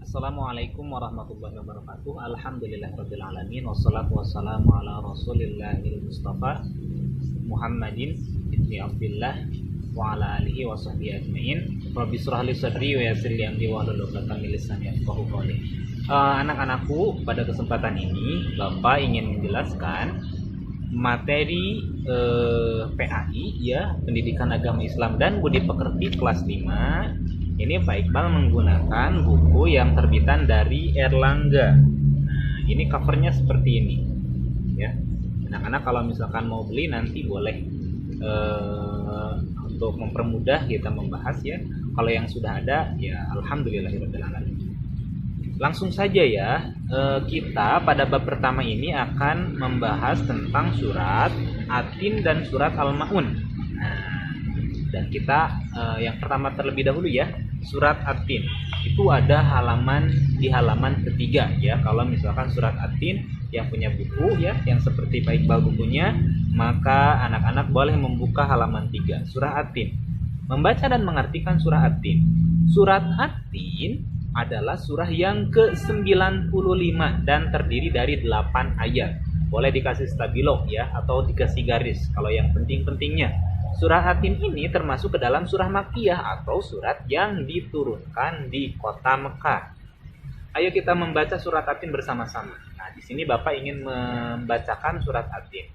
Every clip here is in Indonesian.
Assalamualaikum warahmatullahi wabarakatuh. Alhamdulillahirabbil alamin wassalatu wassalamu ala Rasulillahil Mustafa Muhammadin ibni Abdillah wa ala alihi wa sahbihi ajmain. Rabbi shrah li sadri wa yassir li amri wahlul 'uqdatam min lisani yafqahu qawli. Anak-anakku, pada kesempatan ini Bapak ingin menjelaskan materi PAI ya, Pendidikan Agama Islam dan Budi Pekerti kelas 5. Ini Pak Iqbal menggunakan buku yang terbitan dari Erlangga. Nah, ini covernya seperti ini ya. Anak-anak kalau misalkan mau beli nanti boleh untuk mempermudah kita membahas ya. Kalau yang sudah ada ya alhamdulillahirabbil alamin. Langsung saja ya, kita pada bab pertama ini akan membahas tentang surat At-Tin dan surat Al-Ma'un. Nah, dan kita yang pertama terlebih dahulu ya, surat At-Tin. Itu ada di halaman ketiga ya. Kalau misalkan surat At-Tin yang punya buku ya, yang seperti Pak Iqbal bukunya, maka anak-anak boleh membuka halaman 3, surah At-Tin. Membaca dan mengartikan surah At-Tin. Surat At-Tin adalah surah yang ke-95 dan terdiri dari 8 ayat. Boleh dikasih stabilo ya, atau dikasih garis kalau yang penting-pentingnya. Surah At-Tin ini termasuk ke dalam surah Makkiyah atau surat yang diturunkan di kota Mekah. Ayo kita membaca surat At-Tin bersama-sama. Nah, di sini Bapak ingin membacakan surat At-Tin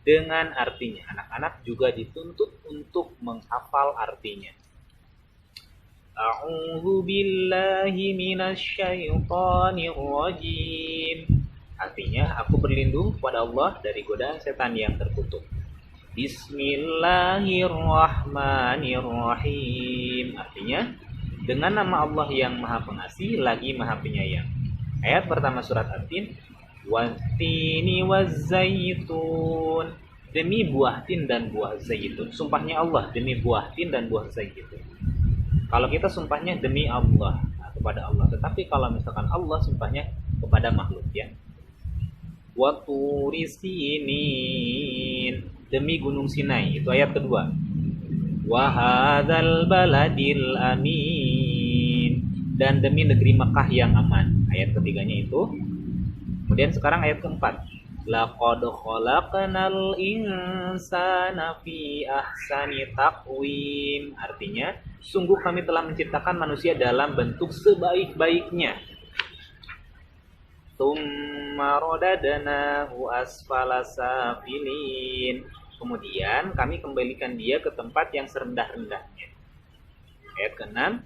dengan artinya. Anak-anak juga dituntut untuk menghafal artinya. A'udzu billahi minasyaitonir rajim. Artinya, aku berlindung kepada Allah dari godaan setan yang terkutuk. Bismillahirrahmanirrahim. Artinya, dengan nama Allah yang Maha Pengasih lagi Maha Penyayang. Ayat pertama surat At-Tin, Wattini wazzaitun. Demi buah tin dan buah zaitun. Sumpahnya Allah demi buah tin dan buah zaitun. Kalau kita sumpahnya demi Allah, kepada Allah. Tetapi kalau misalkan Allah sumpahnya kepada makhluk ya. Wa turi sinin, demi gunung Sinai. Itu ayat kedua. Wa hadzal baladil amin, dan demi negeri Mekah yang aman. Ayat ketiganya itu. Kemudian sekarang ayat keempat. Laqad khalaqnal insana fi ahsani taqwim. Artinya, sungguh kami telah menciptakan manusia dalam bentuk sebaik-baiknya. Tsumma radadnahu asfala safilin. Kemudian kami kembalikan dia ke tempat yang serendah-rendahnya. Ayat ke-6.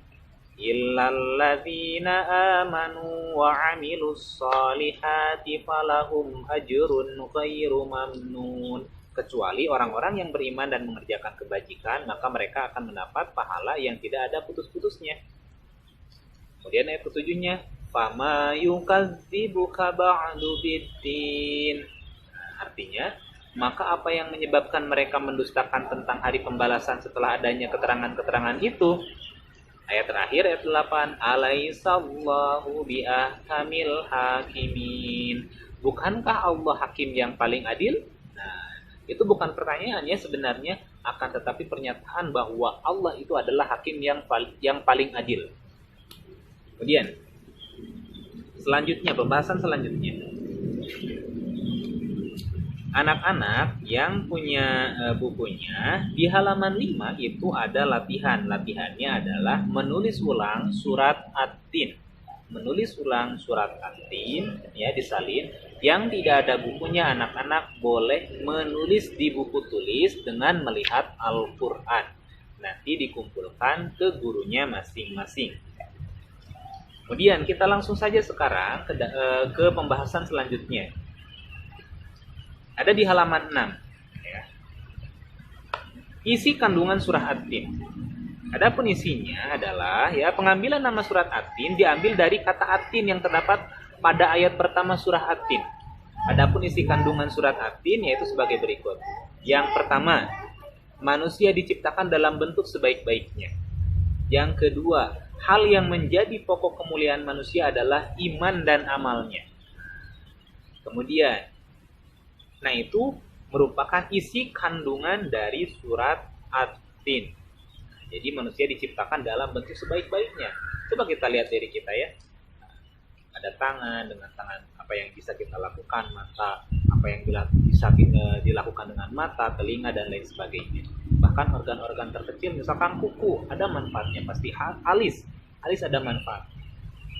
Illal ladzina amanu wa 'amilus shalihati falahum ajrun ghairu mamnun. Kecuali orang-orang yang beriman dan mengerjakan kebajikan, maka mereka akan mendapat pahala yang tidak ada putus-putusnya. Kemudian ayat ke-7-nya, fama yukadzibuka ba'du biddin. Artinya, maka apa yang menyebabkan mereka mendustakan tentang hari pembalasan setelah adanya keterangan-keterangan itu? Ayat terakhir, ayat 8, alaihissallahu biahkamil hakimin. Bukankah Allah hakim yang paling adil? Nah, itu bukan pertanyaannya sebenarnya, akan tetapi pernyataan bahwa Allah itu adalah hakim yang paling adil. Kemudian, pembahasan selanjutnya. Anak-anak yang punya bukunya, di halaman 5 itu ada latihan. Latihannya adalah menulis ulang surat At-Tin. Menulis ulang surat At-Tin ya, disalin. Yang tidak ada bukunya, anak-anak boleh menulis di buku tulis dengan melihat Al-Qur'an. Nanti dikumpulkan ke gurunya masing-masing. Kemudian kita langsung saja sekarang ke pembahasan selanjutnya. Ada di halaman 6 ya. Isi kandungan surah At-Tin. Adapun isinya adalah ya, pengambilan nama surat At-Tin diambil dari kata At-Tin yang terdapat pada ayat pertama surah At-Tin. Adapun isi kandungan surat At-Tin yaitu sebagai berikut. Yang pertama, manusia diciptakan dalam bentuk sebaik-baiknya. Yang kedua, hal yang menjadi pokok kemuliaan manusia adalah iman dan amalnya. Kemudian, nah itu merupakan isi kandungan dari surat At-Tin. Jadi manusia diciptakan dalam bentuk sebaik-baiknya. Coba kita lihat dari kita ya. Ada tangan, dengan tangan apa yang bisa kita lakukan, mata apa yang bisa dilakukan dengan mata, telinga dan lain sebagainya. Bahkan organ-organ terkecil misalkan kuku ada manfaatnya pasti, alis ada manfaat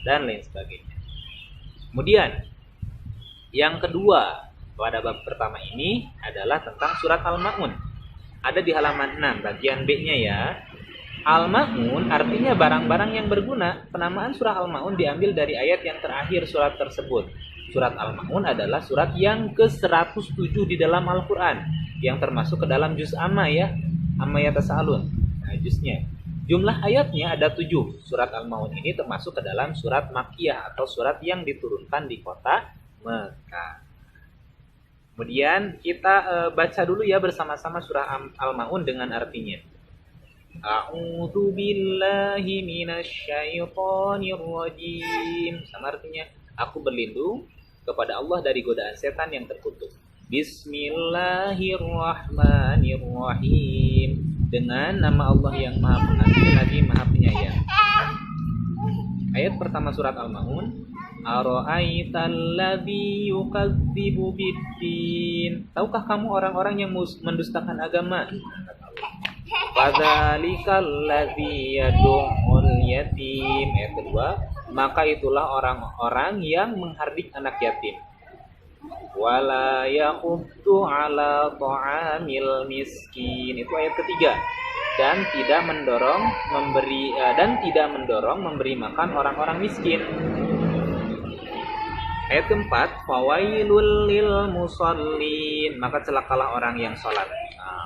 dan lain sebagainya. Kemudian yang kedua pada bab pertama ini adalah tentang surat Al-Ma'un. Ada di halaman 6 bagian B-nya ya. Al-Ma'un artinya barang-barang yang berguna. Penamaan surah Al-Ma'un diambil dari ayat yang terakhir surat tersebut. Surat Al-Ma'un adalah surat yang ke-107 di dalam Al-Quran, yang termasuk ke dalam juz amma ya, amma yatasa'alun. Nah, juznya. Jumlah ayatnya ada 7. Surat Al-Ma'un ini termasuk ke dalam surat Makkiyah atau surat yang diturunkan di kota Mekah. Kemudian kita baca dulu ya bersama-sama surah Al-Ma'un dengan artinya. A'udzu billahi minasyaitonir rajim. Sama artinya, aku berlindung kepada Allah dari godaan setan yang terkutuk. Bismillahirrahmanirrahim. Dengan nama Allah yang Maha Pengasih lagi Maha Penyayang. Ayat pertama surat Al-Ma'un. Ara'aital ladzi yukadzibu biddin. Tahukah kamu orang-orang yang mendustakan agama? Fadzalikal ladzi yad'ul yatim. Ayat kedua, maka itulah orang-orang yang menghardik anak yatim. Wala yahuddu ala ta'amil miskin. Itu ayat ketiga. Dan tidak mendorong memberi makan orang-orang miskin. Ayat keempat, fawailul lil musallin. Maka celakalah orang yang sholat.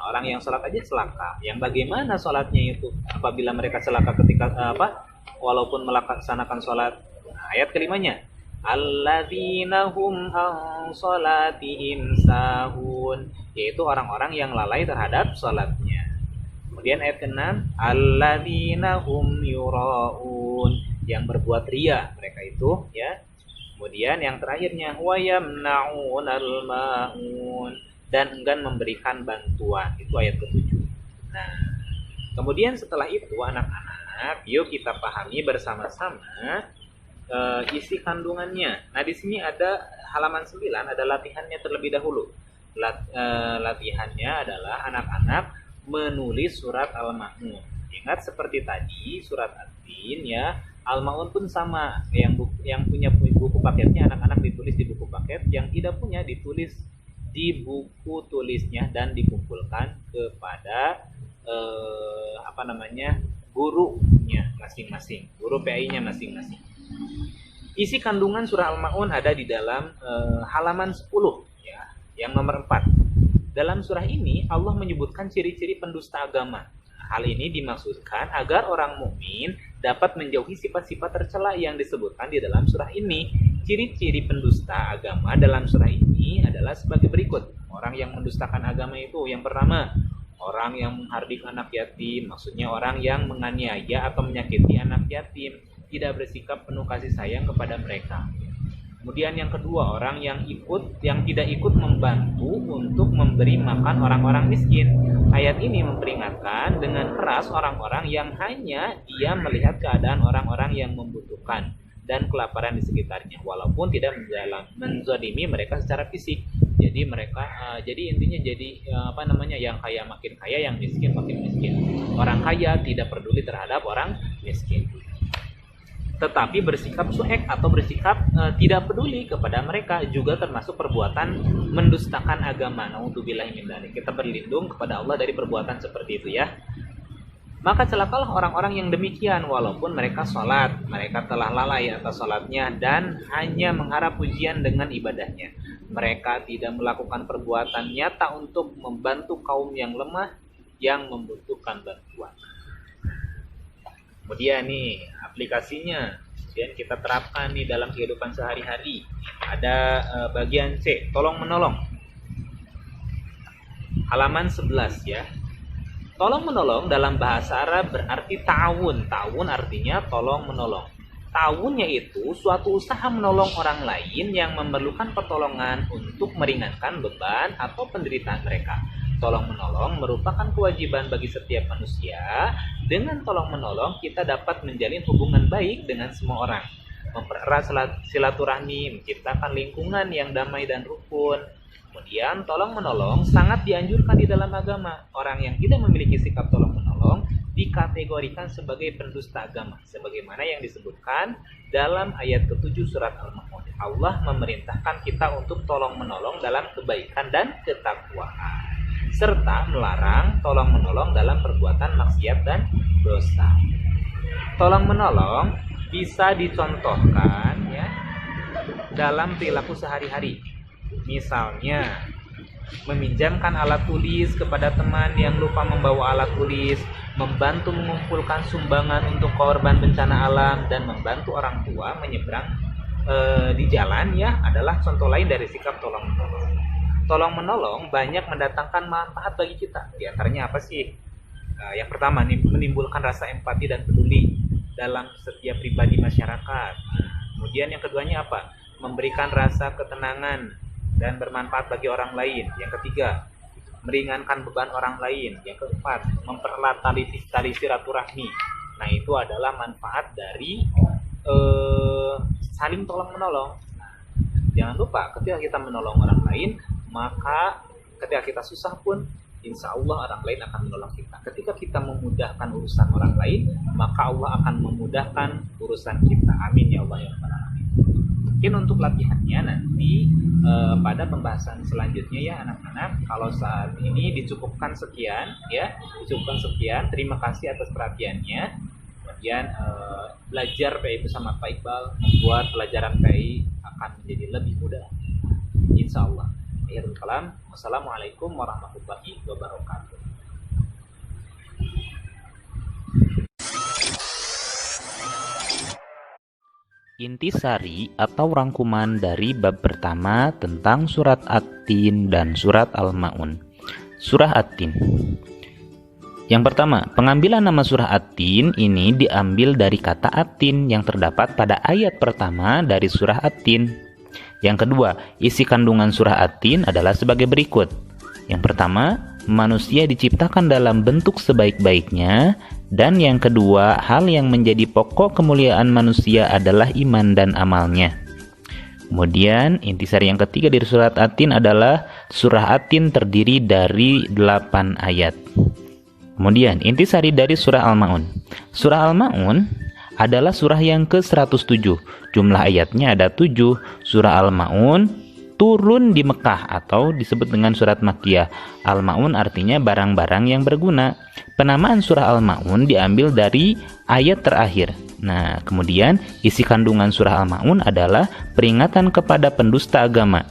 Orang yang sholat aja celaka. Yang bagaimana sholatnya itu apabila mereka celaka ketika walaupun melaksanakan sholat. Ayat kelimanya, alladzina hum an sholatihim sahun, yaitu orang-orang yang lalai terhadap sholatnya. Kemudian ayat ke-6, alladzina hum yuraun, yang berbuat riya mereka itu ya. Kemudian yang terakhirnya, wa yamna'unal ma'un, dan enggan memberikan bantuan. Itu ayat ke-7. Nah, kemudian setelah itu anak-anak, yuk kita pahami bersama-sama isi kandungannya. Nah, di sini ada halaman 9, ada latihannya terlebih dahulu. Latihannya adalah anak-anak menulis surat Al-Ma'un. Ingat seperti tadi surat At-Tin ya, Al-Ma'un pun sama. Yang punya buku paketnya anak-anak ditulis di buku paket, yang tidak punya ditulis di buku tulisnya dan dikumpulkan kepada gurunya masing-masing, guru PI-nya masing-masing. Isi kandungan surah Al-Ma'un ada di dalam halaman 10 ya, yang nomor 4. Dalam surah ini Allah menyebutkan ciri-ciri pendusta agama. Hal ini dimaksudkan agar orang mukmin dapat menjauhi sifat-sifat tercela yang disebutkan di dalam surah ini. Ciri-ciri pendusta agama dalam surah ini adalah sebagai berikut. Orang yang mendustakan agama itu yang pertama, orang yang menghardik anak yatim, maksudnya orang yang menganiaya atau menyakiti anak yatim, tidak bersikap penuh kasih sayang kepada mereka. Kemudian yang kedua, orang yang tidak ikut membantu untuk memberi makan orang-orang miskin. Ayat ini memperingatkan dengan keras orang-orang yang hanya dia melihat keadaan orang-orang yang membutuhkan dan kelaparan di sekitarnya, walaupun tidak menzalimi mereka secara fisik. Jadi intinya yang kaya makin kaya, yang miskin makin miskin. Orang kaya tidak peduli terhadap orang miskin, tetapi bersikap cuek atau bersikap tidak peduli kepada mereka juga termasuk perbuatan mendustakan agama. Naudzubillahi min dzalik. Kita berlindung kepada Allah dari perbuatan seperti itu ya. Maka celakalah orang-orang yang demikian, walaupun mereka sholat, mereka telah lalai atas sholatnya dan hanya mengharap pujian dengan ibadahnya. Mereka tidak melakukan perbuatan nyata untuk membantu kaum yang lemah yang membutuhkan bantuan. Kemudian nih aplikasinya, kemudian kita terapkan nih dalam kehidupan sehari-hari. Ada bagian C, tolong menolong. Halaman 11 ya. Tolong menolong dalam bahasa Arab berarti ta'awun. Ta'awun artinya tolong menolong. Ta'awun yaitu suatu usaha menolong orang lain yang memerlukan pertolongan untuk meringankan beban atau penderitaan mereka. Tolong menolong merupakan kewajiban bagi setiap manusia. Dengan tolong menolong kita dapat menjalin hubungan baik dengan semua orang. mempererat silaturahmi, menciptakan lingkungan yang damai dan rukun. Kemudian tolong menolong sangat dianjurkan di dalam agama. Orang yang tidak memiliki sikap tolong menolong dikategorikan sebagai pendusta agama, sebagaimana yang disebutkan dalam ayat ke-7 surat Al-Maun. Allah memerintahkan kita untuk tolong menolong dalam kebaikan dan ketakwaan, serta melarang tolong menolong dalam perbuatan maksiat dan dosa. Tolong menolong bisa dicontohkan ya dalam perilaku sehari-hari. Misalnya, meminjamkan alat tulis kepada teman yang lupa membawa alat tulis, membantu mengumpulkan sumbangan untuk korban bencana alam, dan membantu orang tua menyeberang di jalan ya adalah contoh lain dari sikap tolong menolong. Tolong menolong banyak mendatangkan manfaat bagi kita. Di antaranya apa sih? Yang pertama nih, menimbulkan rasa empati dan peduli dalam setiap pribadi masyarakat. Kemudian yang keduanya apa? Memberikan rasa ketenangan dan bermanfaat bagi orang lain. Yang ketiga, meringankan beban orang lain. Yang keempat, mempererat tali silaturahmi. Nah, itu adalah manfaat dari saling tolong menolong. Nah, jangan lupa ketika kita menolong orang lain, maka ketika kita susah pun insya Allah orang lain akan menolong kita. Ketika kita memudahkan urusan orang lain, maka Allah akan memudahkan urusan kita. Amin ya Allah ya Rabbal Alamin. Mungkin untuk latihannya nanti pada pembahasan selanjutnya ya anak-anak. Kalau saat ini dicukupkan sekian ya, dicukupkan sekian. Terima kasih atas perhatiannya. Kemudian belajar PI bersama Pak Iqbal membuat pelajaran PI akan menjadi lebih mudah, insya Allah. Akhirul kalam. Wassalamualaikum warahmatullahi wabarakatuh. Intisari atau rangkuman dari bab pertama tentang surat At-Tin dan surat Al-Ma'un. Surah At-Tin. Yang pertama, pengambilan nama surah At-Tin ini diambil dari kata At-Tin yang terdapat pada ayat pertama dari surah At-Tin. Yang kedua, isi kandungan surah At-Tin adalah sebagai berikut. Yang pertama, manusia diciptakan dalam bentuk sebaik-baiknya. Dan yang kedua, hal yang menjadi pokok kemuliaan manusia adalah iman dan amalnya. Kemudian, intisari yang ketiga dari surat At-Tin adalah surah At-Tin terdiri dari 8 ayat. Kemudian, intisari dari surah Al-Ma'un. Surah Al-Ma'un adalah surah yang ke-107. Jumlah ayatnya ada 7. Surah Al-Ma'un turun di Mekah atau disebut dengan surat Makkiyah. Al-Ma'un artinya barang-barang yang berguna. Penamaan surah Al-Ma'un diambil dari ayat terakhir. Nah, kemudian isi kandungan surah Al-Ma'un adalah peringatan kepada pendusta agama.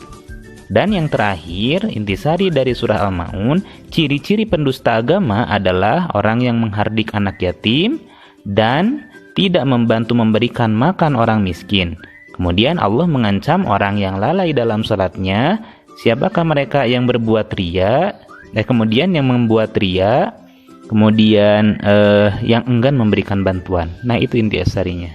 Dan yang terakhir, intisari dari surah Al-Ma'un, ciri-ciri pendusta agama adalah orang yang menghardik anak yatim dan tidak membantu memberikan makan orang miskin. Kemudian Allah mengancam orang yang lalai dalam salatnya. Siapakah mereka yang berbuat ria? Kemudian yang membuat ria, kemudian yang enggan memberikan bantuan. Nah, itu intisarinya.